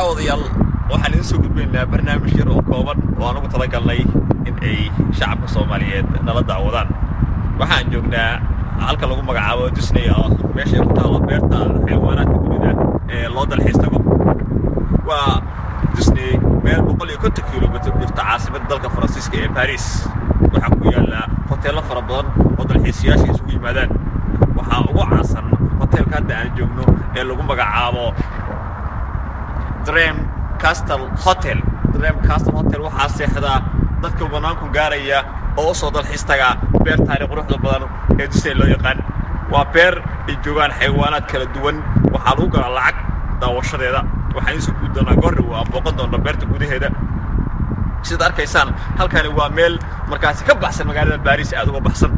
daawadayaal waxaan idin soo gudbinaynaa barnaamij yar oo kooban oo aan ugu talagalnay in ay shacabka Soomaaliyeed nala daawadaan. Waxaan joognaa halka lagu magacaabo Disney oo meesha ku taalo beerta xayawaanaadka dunida ee loo dalxiis tago. Waa Disney meel 150 kiiloomitir u jirta caasimadda dalka Faransiiska ee Paris. Waxaa ku yaala hoteelo fara badan oo dalxiisayaasha isugu yimaadaan. waxaa ugu caansan hoteelka hadda aan joogno ee lagu magacaabo Dream Castle Hotel. Dream Castle Hotel waxaa seexda dadka banaanku gaaraya oo soo dalxiis taga beer taariikh quruxda badan ee Disney loo yaqaan. waa beer ay joogaan xayawaanaad kala duwan. waxaa lagu galaa lacag daawashadeeda. waxaan isoo guddoonaa goor waa booqan doona beerta gudaheeda. sida arkaysaan halkani waa meel markaasi ka baxsan magaalada Paris aad uga baxsan.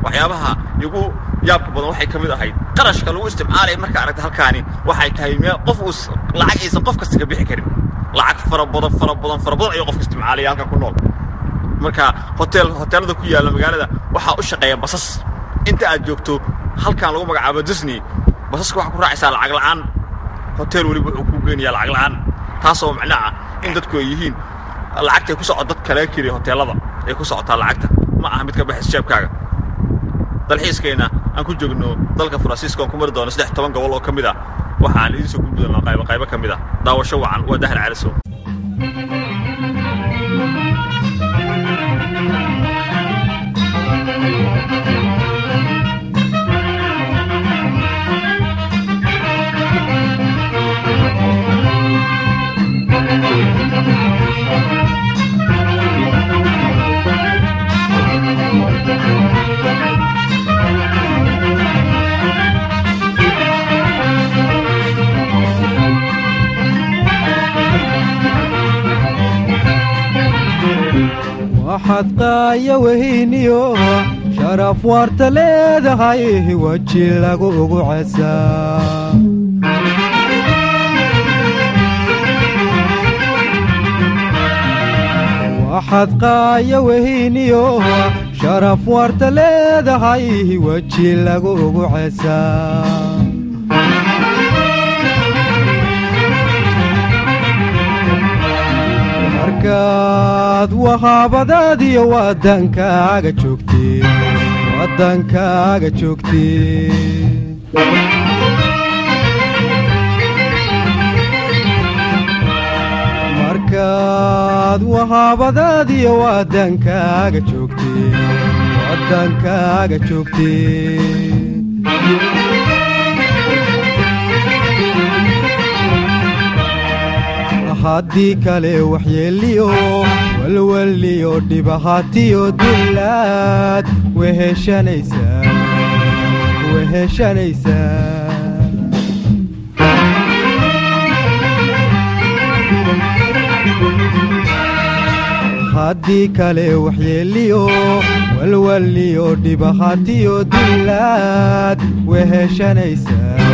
waxyaabaha igu yaabka badan waxay kamid ahayd qarashka lagu isticmaalay marka aragta halkaani waxay tahay meel qof uu lacag aysan qof kasta ka bixi karin. lacag fara badan ay qof isticmaalay halka ku nool. marka hoteelada ku yaala magaalada waxa u shaqeeya basas. inta aad joogto halkan lagu magacaabo Disney basaska waxa ku raacaysa lacag la'aan. hotel waliba wuxuu ku geenayaa lacag la'aan, taasoo macnaha in dadku ay yihiin lacagta ku socod dad kale kiri hoteelada ay ku socotaa lacagta ma aha mid ka baxaysa jeebkaaga. dalxiiskeena aan ku joogno dalka Faransiiska oo ku mari doono 13 gobol oo kamid ah. waxaan idin soo gudbinaa qaybo kamid ah daawasho wacan waa Dahir Calisow. waxaad qaaya wehiniyo sharaf waarta leedahay waji lagu ugu casaa. waxaad qaaya wehiniyo sharaf waarta leedahay waji lagu ugu casaa. markaad wahaabadaadiyo wadankaaga joogtee markaad wahaabadaadiyo wadankaaga joogtee haddii kale waxyeeliyo walwaliyo dhibahaatiyo dilaad weheshanaysaa. haddii kale waxyeeliyo walwaliyo dhibahaatiyo dilaad weheshanaysaa.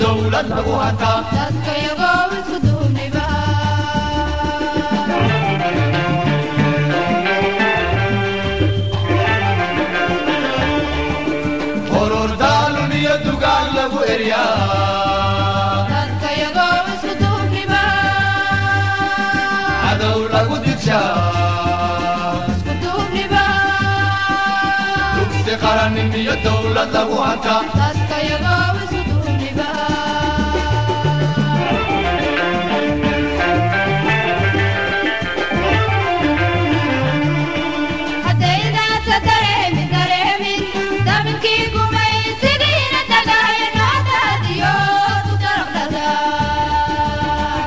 دولة لغوهتا تدك يغاوي تدوني با horor daalun iyo dugaag lagu eryaa dadka yagoo isku duubniba cadow lagu digshaa dugsi qarannimiyo dawlad lagu hantaa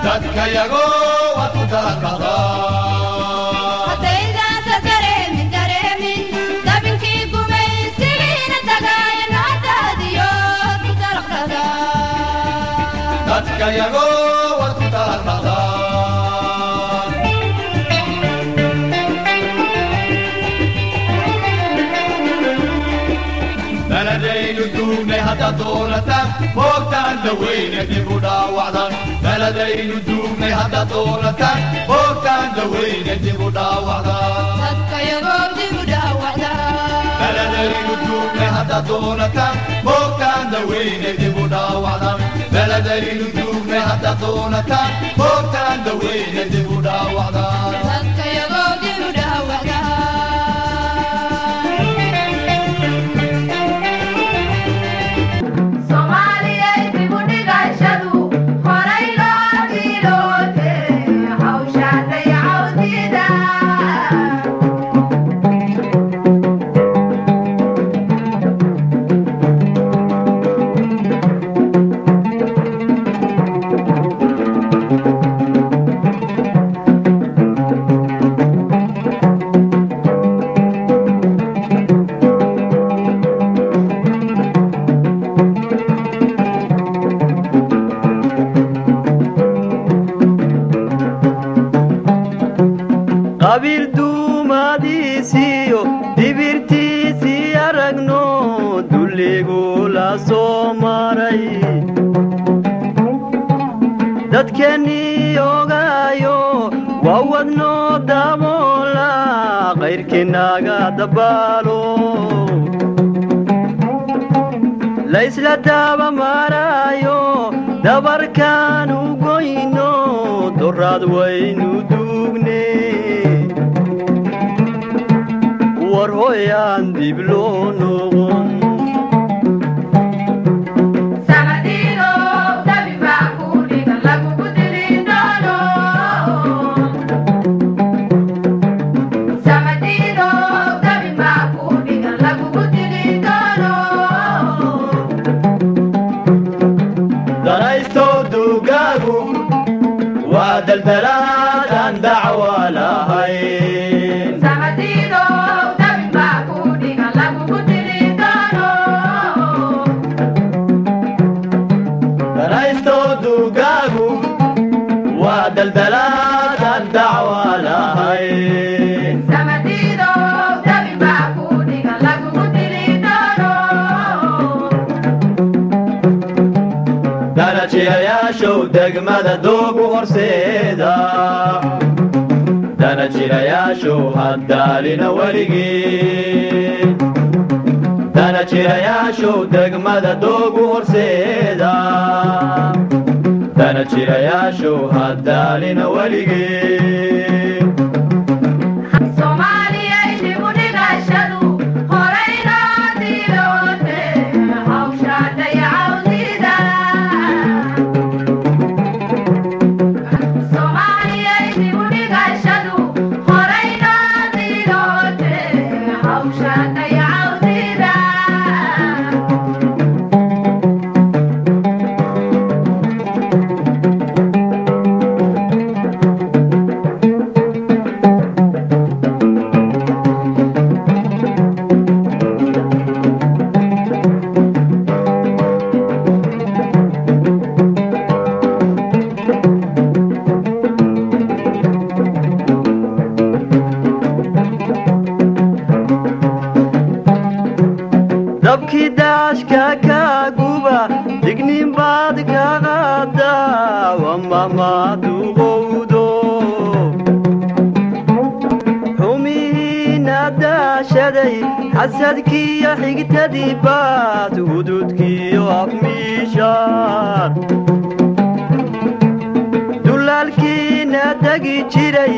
dadka yago waad ku dalaqadaa dadka yago waad ku dalaqadaa بلدين دومي هدا دولتان موقتان دوين ديبو داوعدان بلدين دومي هدا دولتان موقتان دوين ديبو داوعدان dadka yago dibu dhaawacdaan بلدين دومي هدا دولتان موقتان دوين ديبو داوعدان بلدين دومي هدا دولتان موقتان دوين ديبو داوعدان dadka yago dibu dhaawacdaan qabiil duumadiisiyo dibirtiisii aragno dulligu la soo maray dadkeennii ogaayo waa wadnoo daboola qayrkiinnaga dabaalo laysla daba maraayo dabarkaan u goyno doraad waynu duugne war hoyaan dib loo noqon danaysto dugaagu waa daldalaadaan dacwa lahayn danaysto dugaagu waa daldalaadaan dacwa lahayn danajilayaashow degmada doogu horseeda danajilayaashow haddaalina weligii danajilayaashow degmada doogu horseeda danajilayaashow haddaalina weligii dabkii daashka ka guba dignin baad ka qaadaa wamamaduqowdo xumihiina daashaday xasadkiiyo xigtadii baad hududkiiyo afmiishaad dulaalkiina degi jiray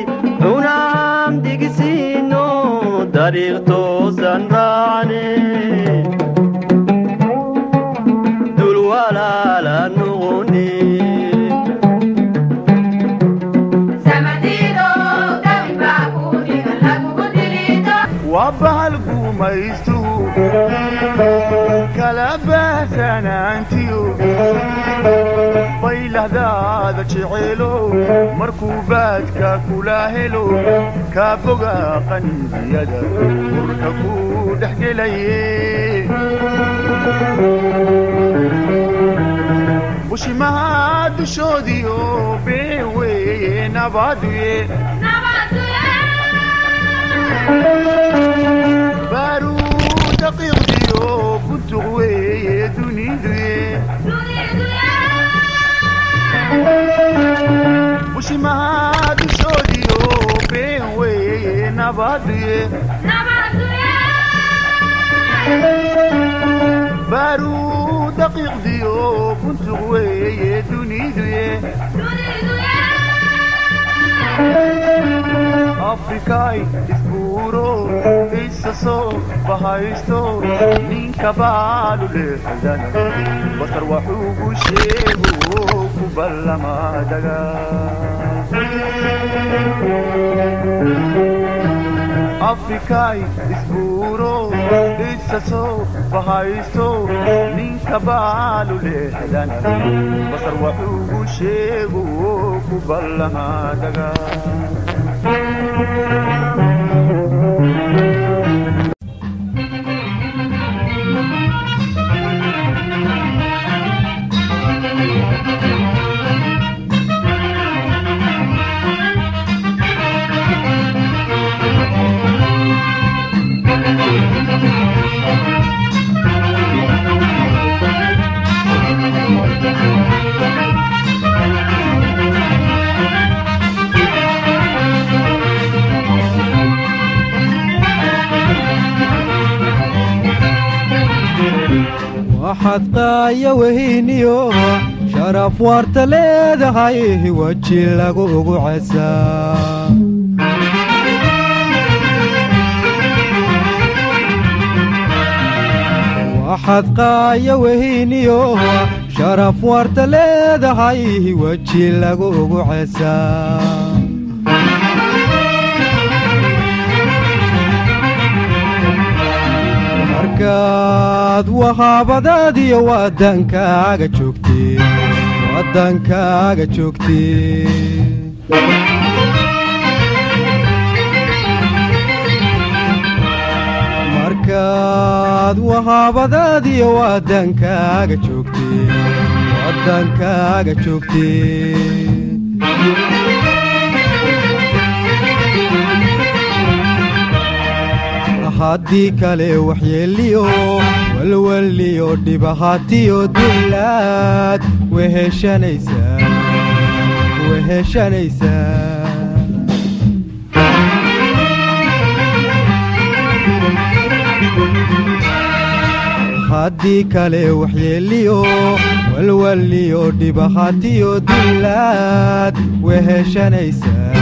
dariiq toosan raacne dul walaala noqone وابها القوميستو كلا باسانا انتيو طيله ذا شعيلو مركوباتك كلاهلو كابوغا قنبيدا وركبو دحقلي وشي ما دشوديو بيوي نبادوي بارو دقيق ديو كنت غوي دوني دوي وشي ما هادو شو ديو بين وي نبادوي بارو دقيق ديو كنت غوي دوني دوي أفريقاي إسبورو إسسو بهايستو نينكا بالو لحزانا بطر وحوق شيبو كبالا ما دقا أفريقاي إسبورو إسسو بهايستو نينكا بالو لحزانا بطر وحوق شيبو كبالا ما دقا waxaad qaaya wehiniyo sharaf waarta leedahay weji lagu ugu cesaa waxaad qaaya wehiniyo sharaf waarta leedahay weji lagu ugu cesaa markaad wahaabadaadiyo waddankaaga joogtee markaad wahaabadaadiyo waddankaaga joogtee haddii kale waxyeeliyo walwaliyo dhibahaatiyo dullaad weheshanaysaa haddii kale waxyeeliyo walwaliyo dhibahaatiyo dullaad weheshanaysaa